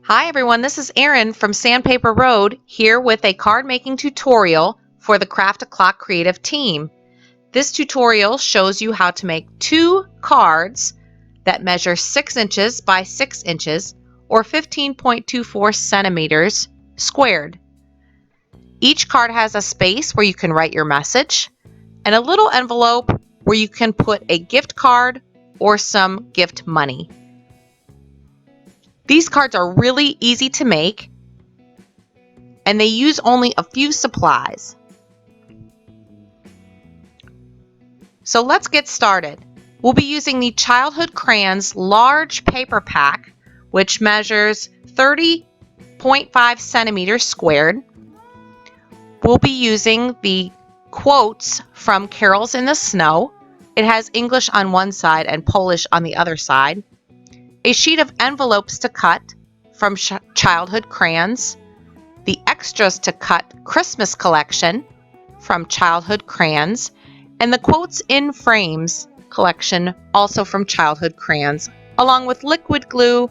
Hi everyone, this is Erin from Sandpaper Road here with a card making tutorial for the Craft O'Clock creative team. This tutorial shows you how to make 2 cards that measure 6 inches by 6 inches or 15.24 centimeters squared. Each card has a space where you can write your message and a little envelope where you can put a gift card or some gift money. These cards are really easy to make and they use only a few supplies. So let's get started. We'll be using the Childhood Crayons large paper pack, which measures 30.5 centimeters squared. We'll be using the quotes from Carols in the Snow. It has English on one side and Polish on the other side. A sheet of envelopes to cut from Childhood Crayons. The extras to cut Christmas collection from Childhood Crayons. And the Quotes in Frames collection, also from Childhood Crayons, along with liquid glue,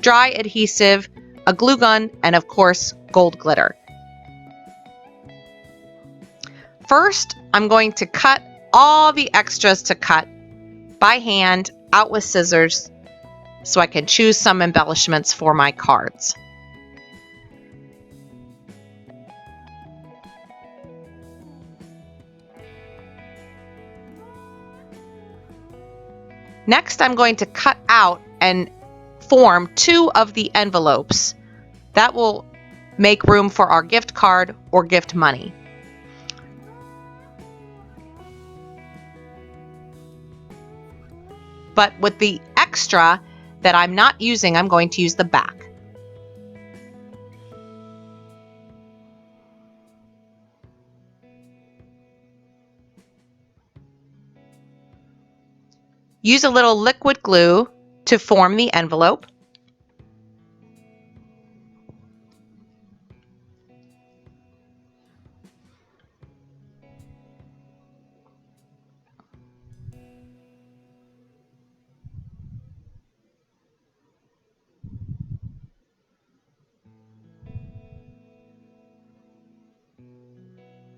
dry adhesive, a glue gun, and of course, gold glitter. First, I'm going to cut all the extras to cut by hand out with scissors so I can choose some embellishments for my cards. Next, I'm going to cut out and form 2 of the envelopes. That will make room for our gift card or gift money. But with the extra that I'm not using, I'm going to use the back. Use a little liquid glue to form the envelope.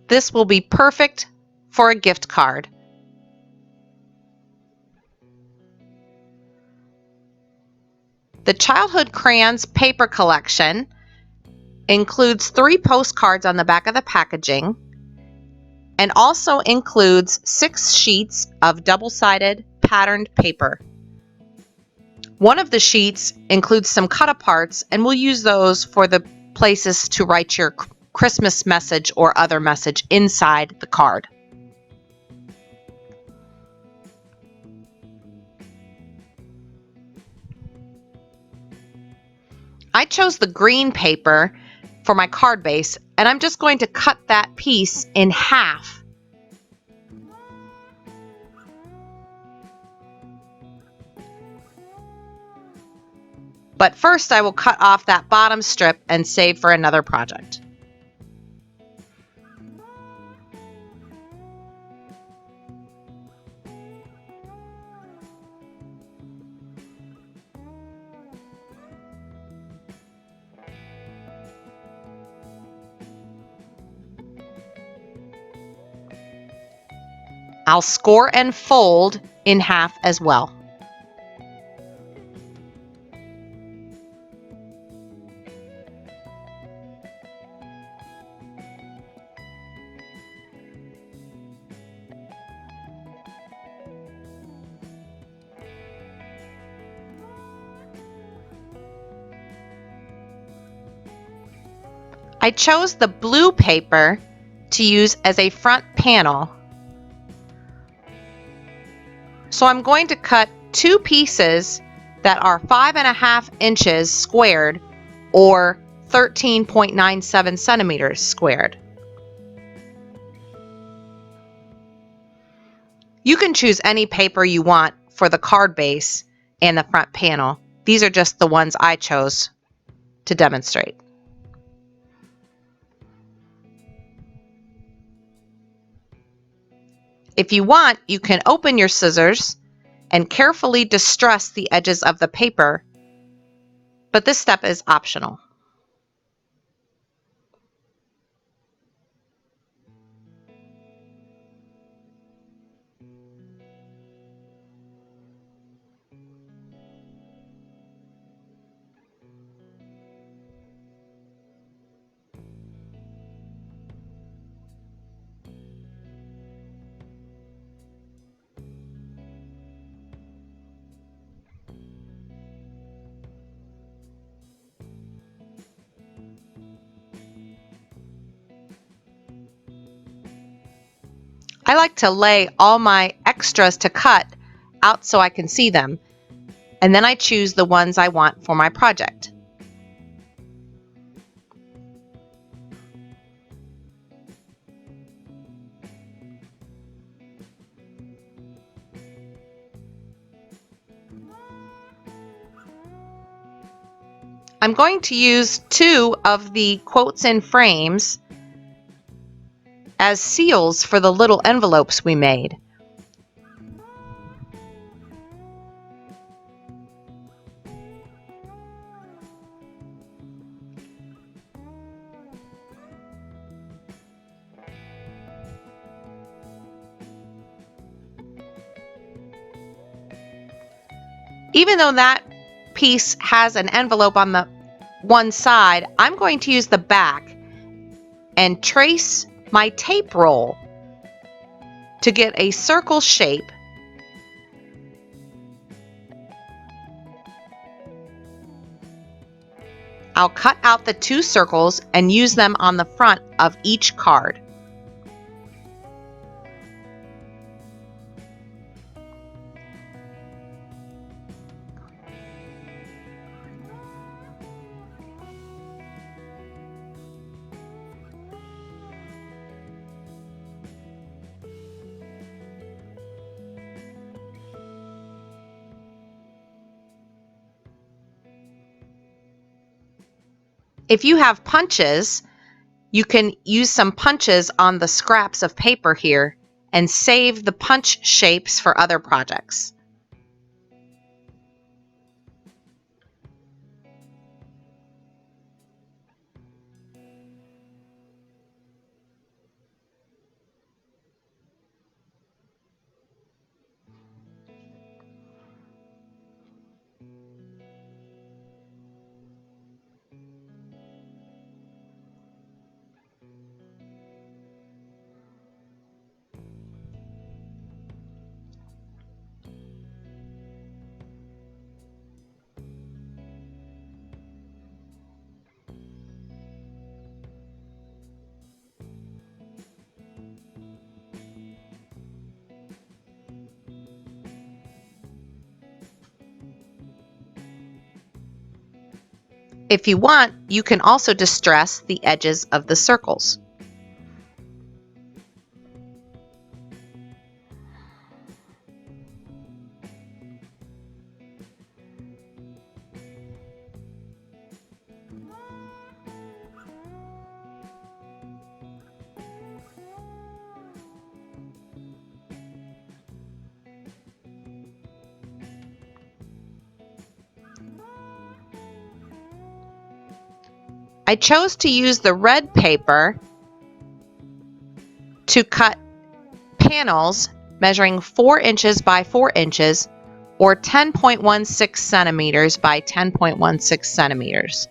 This will be perfect for a gift card. The Childhood Crayons paper collection includes 3 postcards on the back of the packaging and also includes 6 sheets of double-sided patterned paper. One of the sheets includes some cut-aparts, and we'll use those for the places to write your Christmas message or other message inside the card. I chose the green paper for my card base, and I'm just going to cut that piece in half. But first I will cut off that bottom strip and save for another project. I'll score and fold in half as well. I chose the blue paper to use as a front panel. So I'm going to cut 2 pieces that are 5.5 inches squared or 13.97 centimeters squared. You can choose any paper you want for the card base and the front panel. These are just the ones I chose to demonstrate. If you want, you can open your scissors and carefully distress the edges of the paper but this step is optional. I like to lay all my extras to cut out so I can see them, and then I choose the ones I want for my project. I'm going to use 2 of the quotes in frames as seals for the little envelopes we made. Even though that piece has an envelope on the one side, I'm going to use the back and trace my tape roll to get a circle shape. I'll cut out the 2 circles and use them on the front of each card. If you have punches, you can use some punches on the scraps of paper here and save the punch shapes for other projects. If you want, you can also distress the edges of the circles. I chose to use the red paper to cut panels measuring 4 inches by 4 inches or 10.16 centimeters by 10.16 centimeters.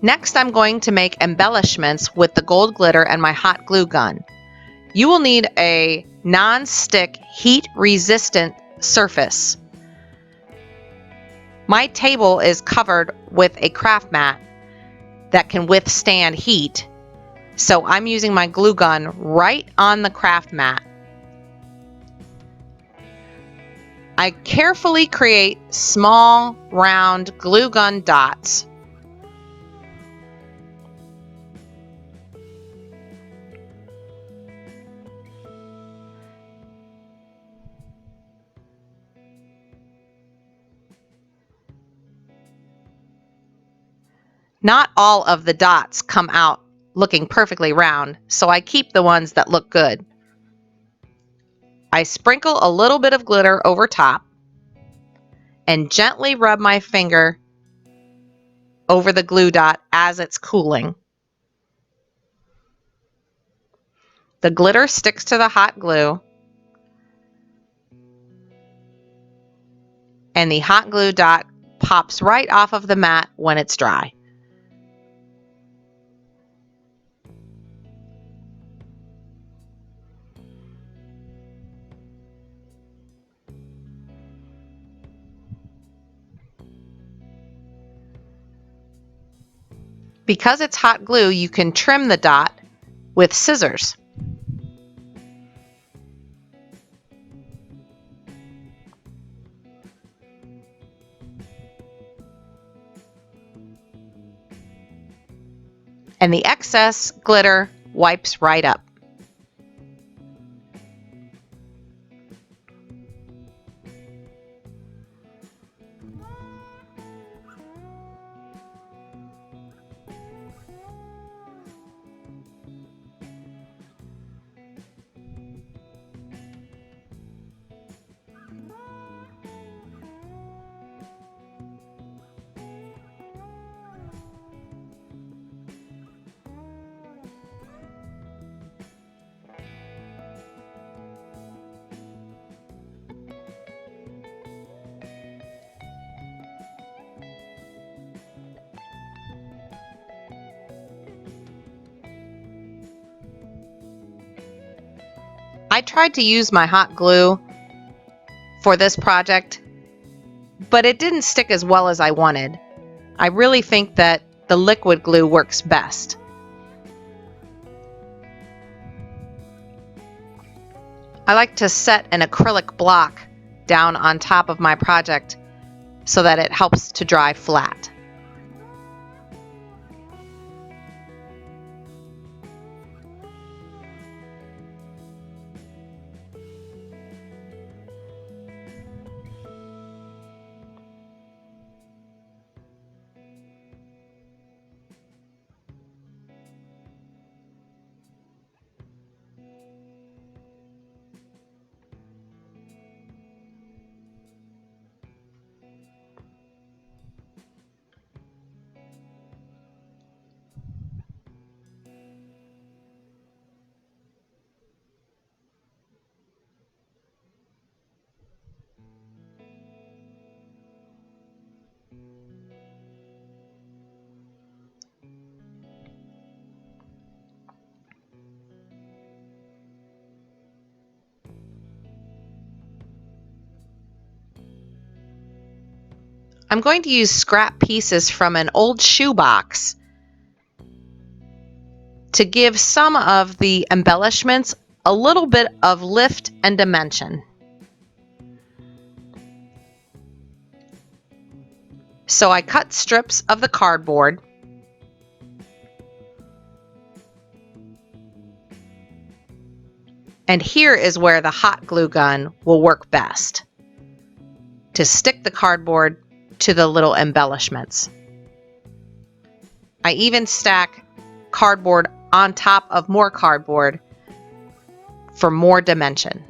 Next, I'm going to make embellishments with the gold glitter and my hot glue gun. You will need a non-stick, heat-resistant surface. My table is covered with a craft mat that can withstand heat, so I'm using my glue gun right on the craft mat. I carefully create small, round glue gun dots. Not all of the dots come out looking perfectly round, so I keep the ones that look good. I sprinkle a little bit of glitter over top and gently rub my finger over the glue dot as it's cooling. The glitter sticks to the hot glue, and the hot glue dot pops right off of the mat when it's dry. Because it's hot glue, you can trim the dot with scissors. And the excess glitter wipes right up. I tried to use my hot glue for this project, but it didn't stick as well as I wanted. I really think that the liquid glue works best. I like to set an acrylic block down on top of my project so that it helps to dry flat. I'm going to use scrap pieces from an old shoebox to give some of the embellishments a little bit of lift and dimension. So I cut strips of the cardboard and here is where the hot glue gun will work best to stick the cardboard to the little embellishments. I even stack cardboard on top of more cardboard for more dimension.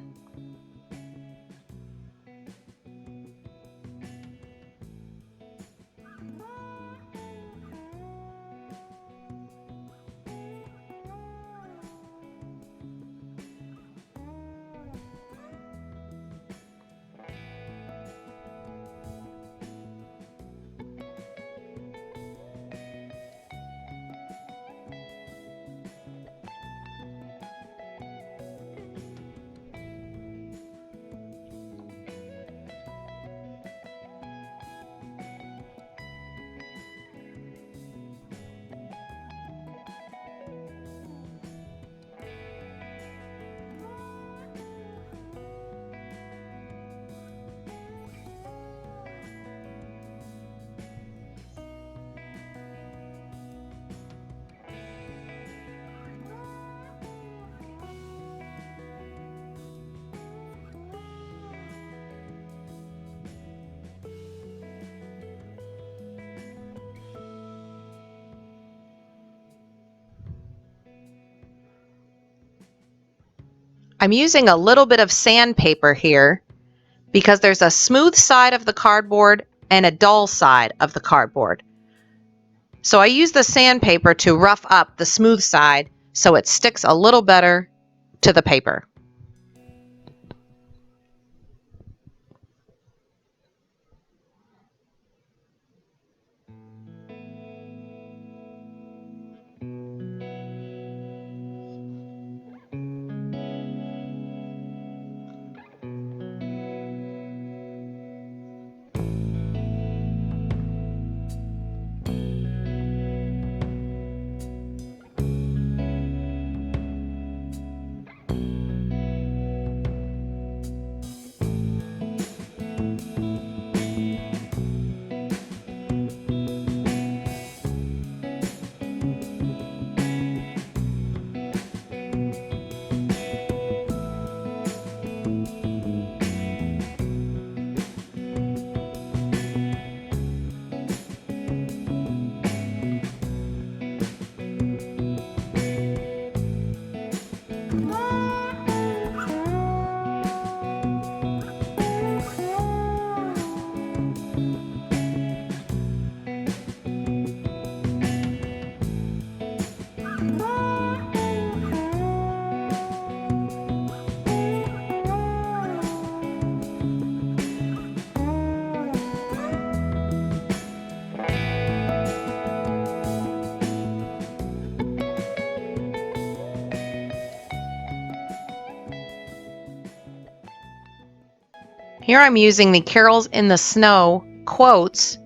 I'm using a little bit of sandpaper here because there's a smooth side of the cardboard and a dull side of the cardboard. So I use the sandpaper to rough up the smooth side so it sticks a little better to the paper. Here I'm using the Carols in the Snow quotes.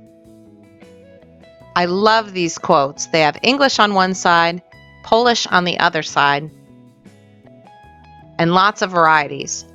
I love these quotes. They have English on one side, Polish on the other side, and lots of varieties.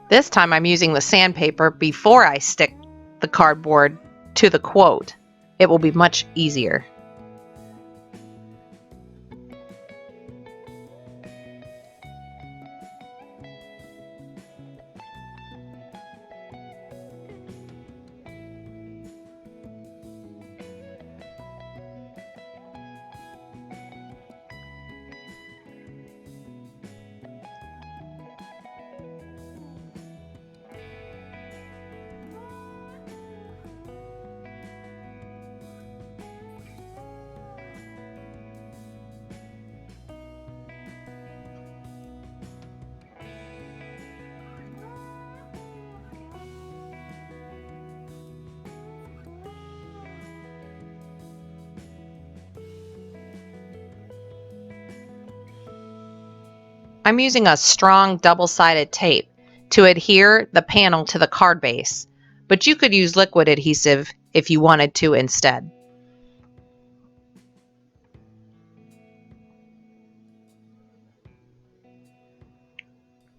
This time I'm using the sandpaper before I stick the cardboard to the quote. It will be much easier. I'm using a strong double-sided tape to adhere the panel to the card base, but you could use liquid adhesive if you wanted to instead.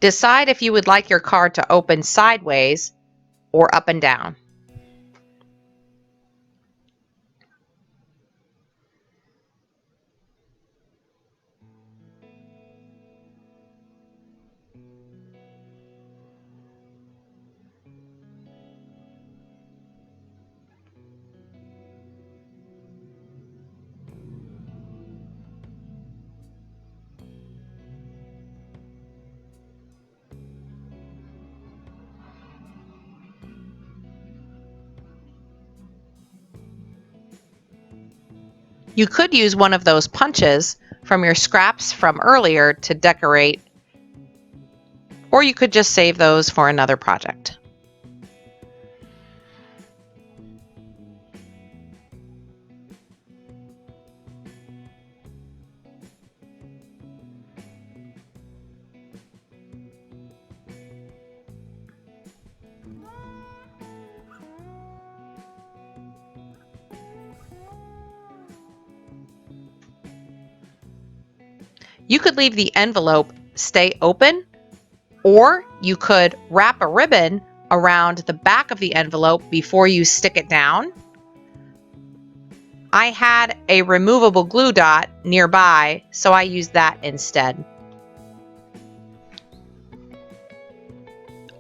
Decide if you would like your card to open sideways or up and down. You could use one of those punches from your scraps from earlier to decorate, or you could just save those for another project. You could leave the envelope stay open, or you could wrap a ribbon around the back of the envelope before you stick it down. I had a removable glue dot nearby, so I used that instead.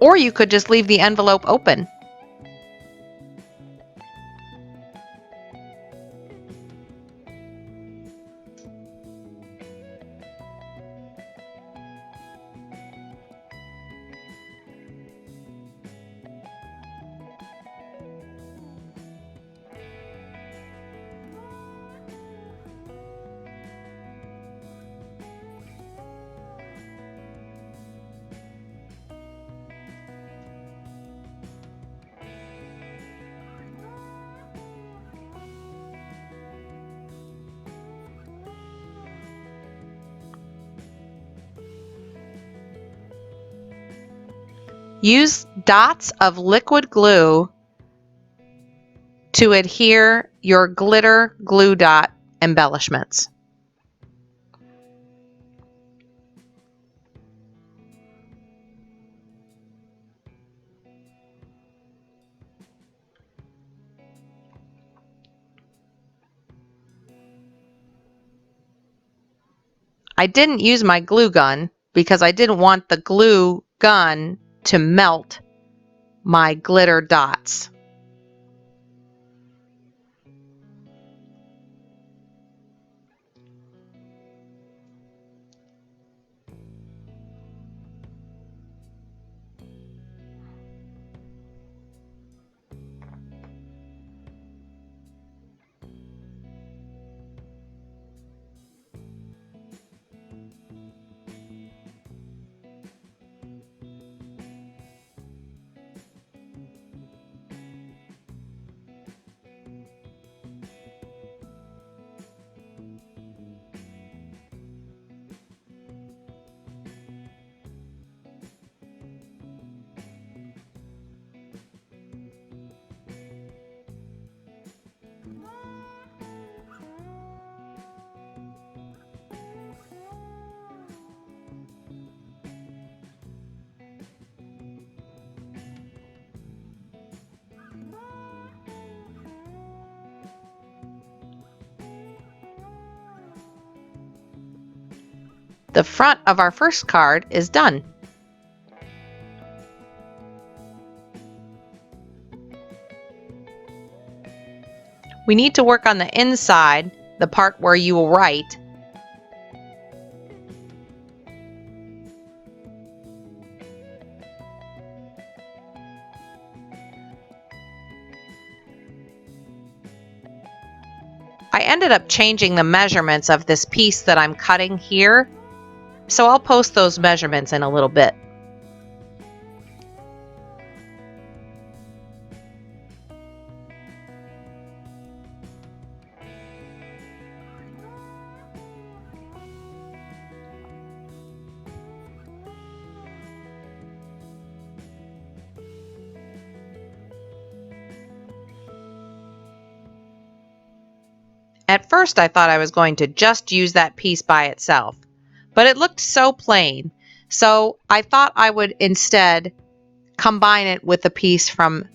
Or you could just leave the envelope open. Use dots of liquid glue to adhere your glitter glue dot embellishments. I didn't use my glue gun because I didn't want the glue gun to melt my glitter dots. The front of our first card is done. We need to work on the inside, the part where you will write. I ended up changing the measurements of this piece that I'm cutting here, so I'll post those measurements in a little bit. At first I thought I was going to just use that piece by itself, but it looked so plain, so I thought I would instead combine it with a piece from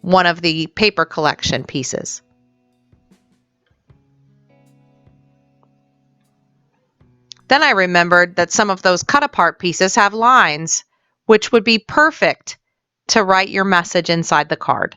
one of the paper collection pieces. Then I remembered that some of those cut-apart pieces have lines, which would be perfect to write your message inside the card.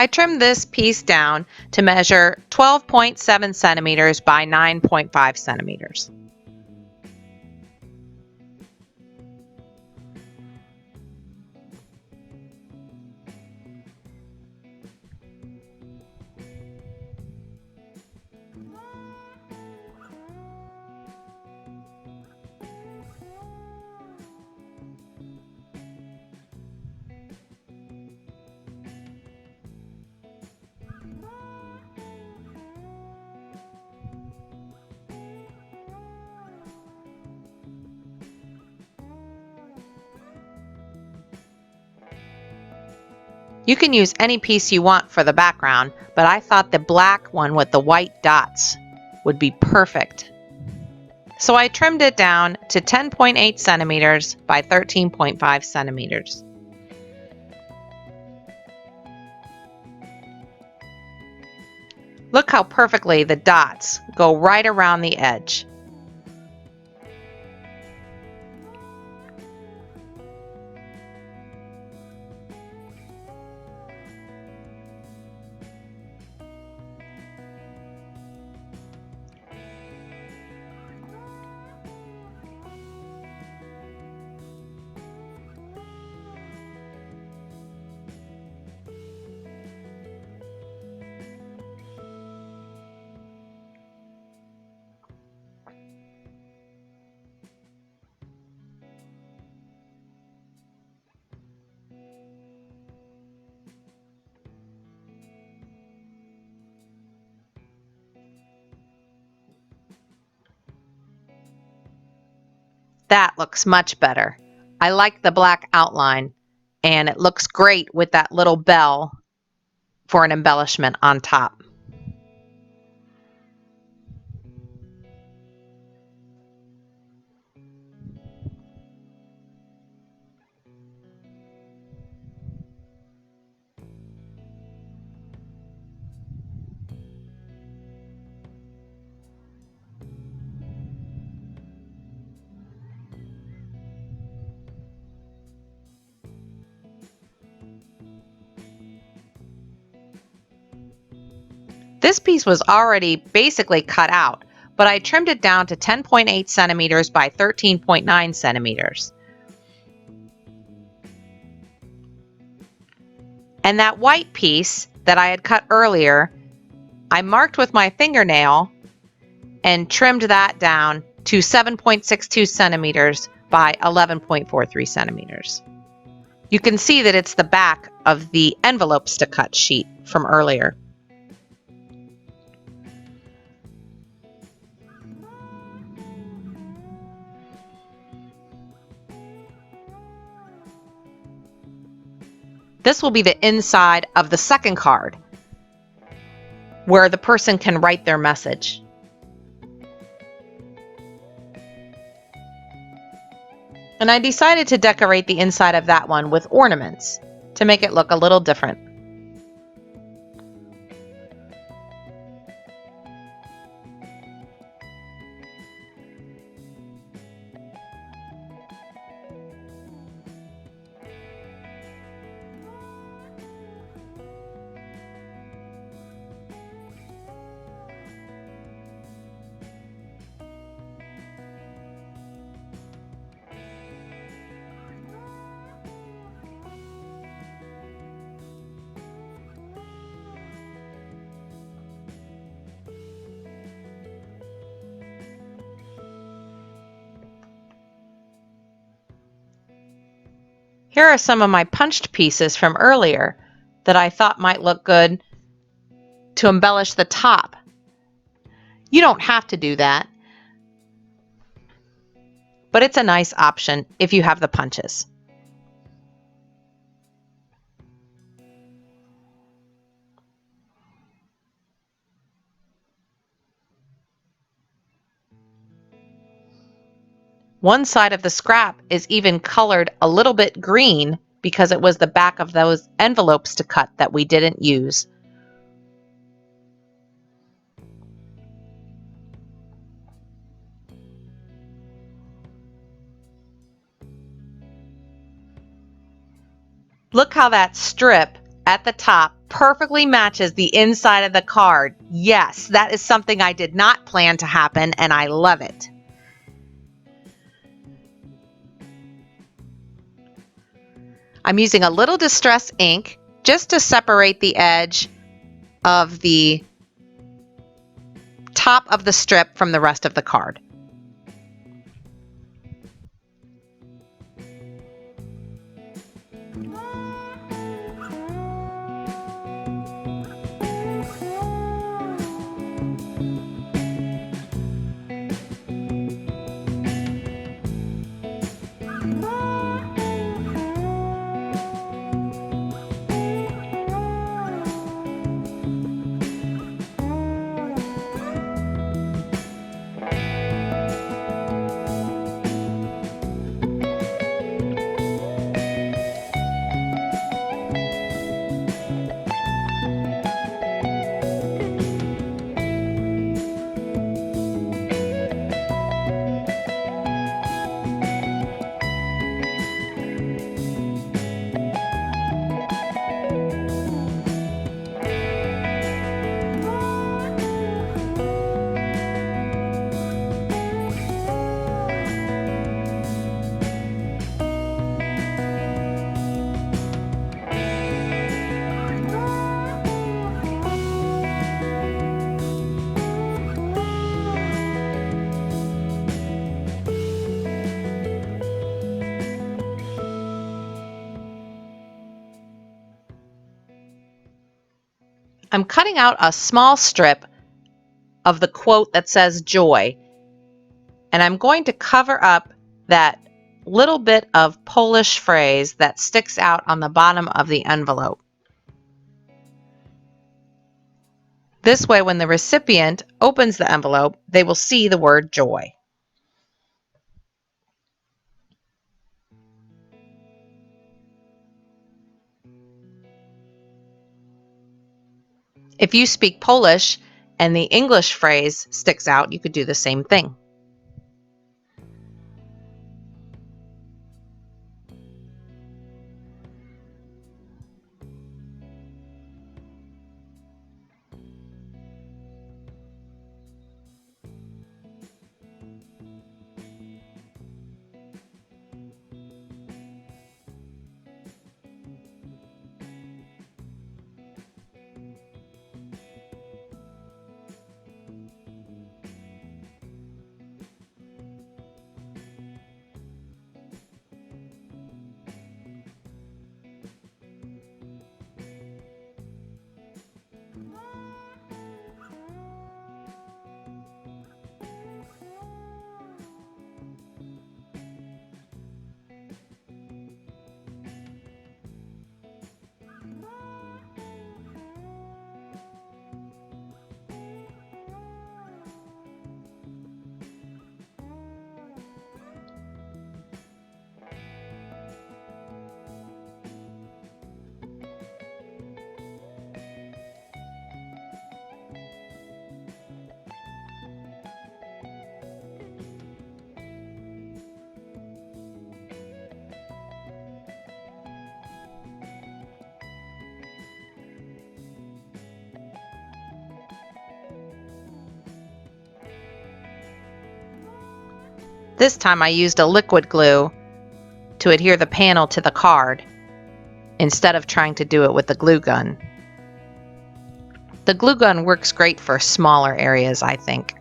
I trimmed this piece down to measure 12.7 centimeters by 9.5 centimeters. You can use any piece you want for the background, but I thought the black one with the white dots would be perfect. So I trimmed it down to 10.8 centimeters by 13.5 centimeters. Look how perfectly the dots go right around the edge. That looks much better. I like the black outline, and it looks great with that little bell for an embellishment on top. This piece was already basically cut out, but I trimmed it down to 10.8 centimeters by 13.9 centimeters. And that white piece that I had cut earlier, I marked with my fingernail and trimmed that down to 7.62 centimeters by 11.43 centimeters. You can see that it's the back of the envelopes to cut sheet from earlier. This will be the inside of the second card, where the person can write their message. And I decided to decorate the inside of that one with ornaments to make it look a little different. Here are some of my punched pieces from earlier that I thought might look good to embellish the top. You don't have to do that, but it's a nice option if you have the punches. One side of the scrap is even colored a little bit green because it was the back of those envelopes to cut that we didn't use. Look how that strip at the top perfectly matches the inside of the card. Yes, that is something I did not plan to happen, and I love it. I'm using a little distress ink just to separate the edge of the top of the strip from the rest of the card. I'm cutting out a small strip of the quote that says joy, and I'm going to cover up that little bit of Polish phrase that sticks out on the bottom of the envelope. This way, when the recipient opens the envelope, they will see the word joy. If you speak Polish and the English phrase sticks out, you could do the same thing. This time I used a liquid glue to adhere the panel to the card instead of trying to do it with the glue gun. The glue gun works great for smaller areas, I think.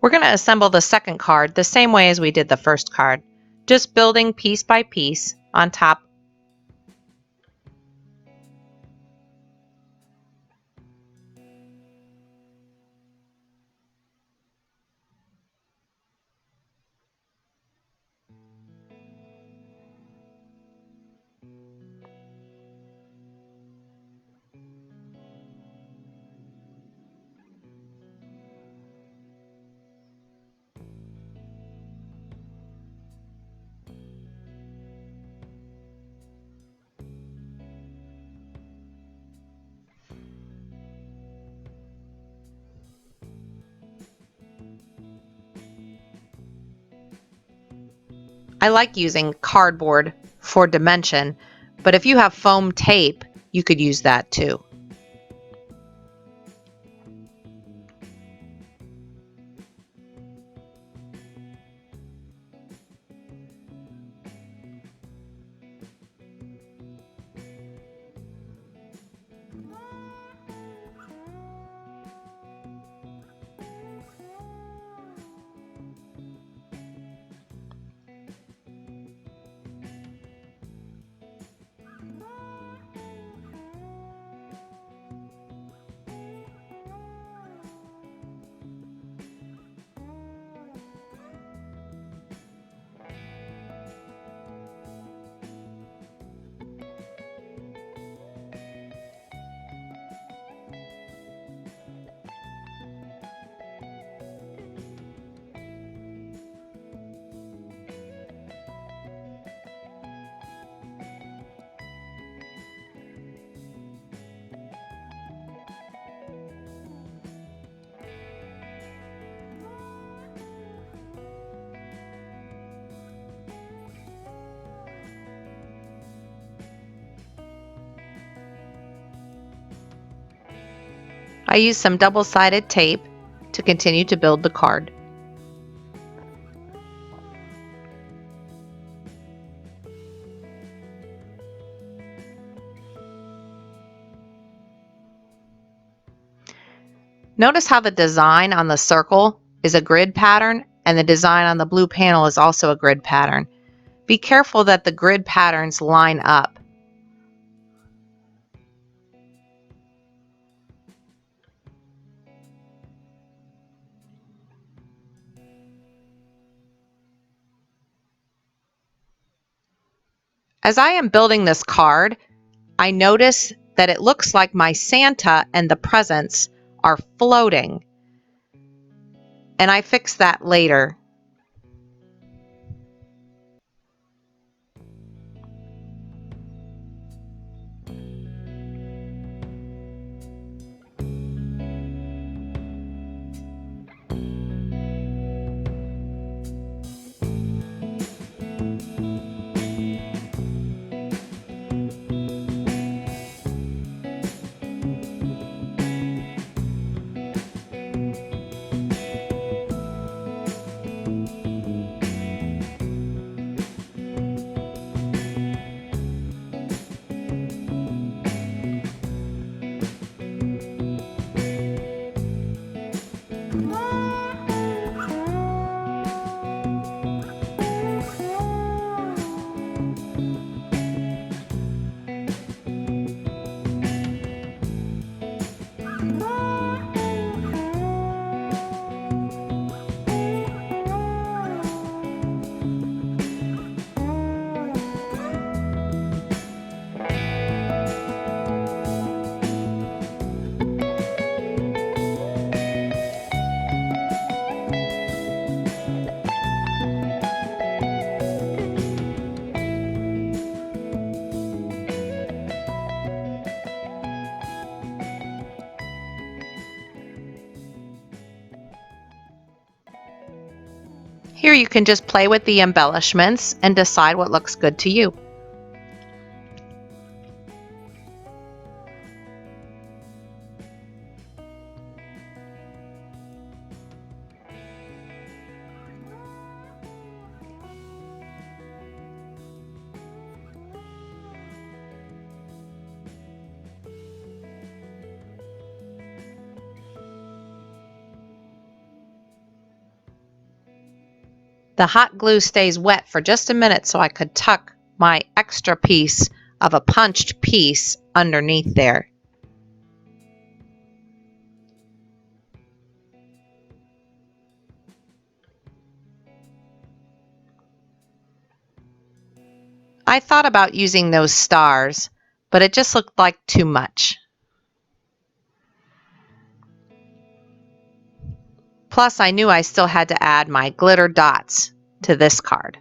We're going to assemble the second card the same way as we did the first card, just building piece by piece on top. I like using cardboard for dimension, but if you have foam tape, you could use that too. I use some double-sided tape to continue to build the card. Notice how the design on the circle is a grid pattern and the design on the blue panel is also a grid pattern. Be careful that the grid patterns line up. As I am building this card, I notice that it looks like my Santa and the presents are floating, and I fix that later. Here you can just play with the embellishments and decide what looks good to you. The hot glue stays wet for just a minute so I could tuck my extra piece of a punched piece underneath there. I thought about using those stars, but it just looked like too much. Plus, I knew I still had to add my glitter dots to this card.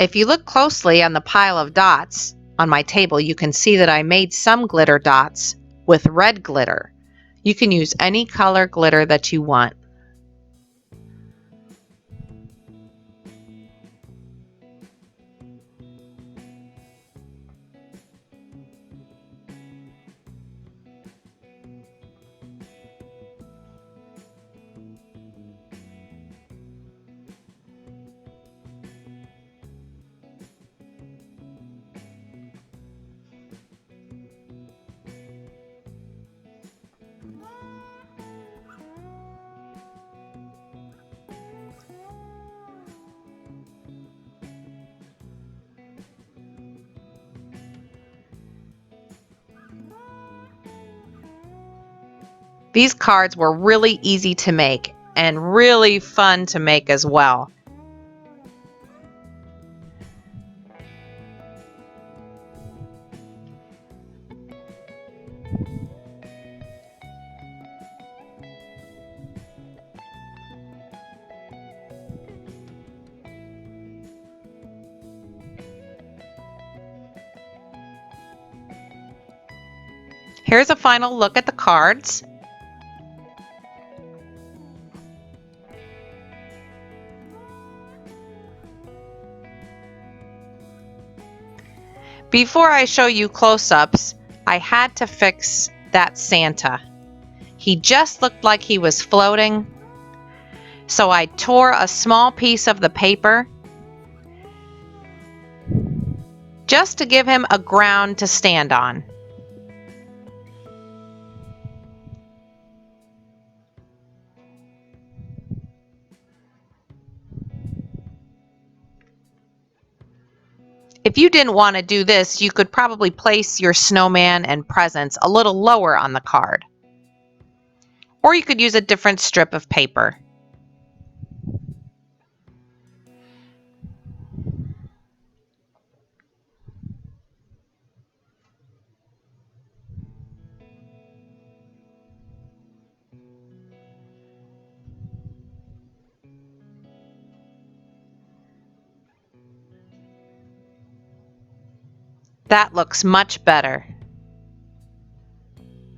If you look closely on the pile of dots on my table, you can see that I made some glitter dots with red glitter. You can use any color glitter that you want. These cards were really easy to make and really fun to make as well. Here's a final look at the cards. Before I show you close-ups, I had to fix that Santa. He just looked like he was floating, so I tore a small piece of the paper just to give him a ground to stand on. If you didn't want to do this, you could probably place your snowman and presents a little lower on the card. Or you could use a different strip of paper. That looks much better.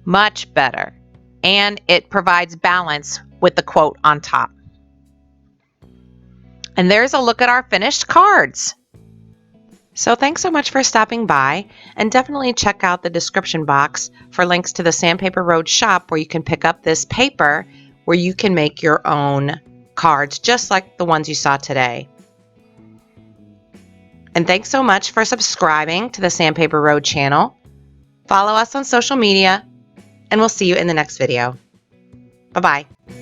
Much better. And it provides balance with the quote on top. And there's a look at our finished cards. So thanks so much for stopping by, and definitely check out the description box for links to the Sandpaper Road Shop where you can pick up this paper where you can make your own cards just like the ones you saw today. And thanks so much for subscribing to the Sandpaper Road channel. Follow us on social media, and we'll see you in the next video. Bye-bye.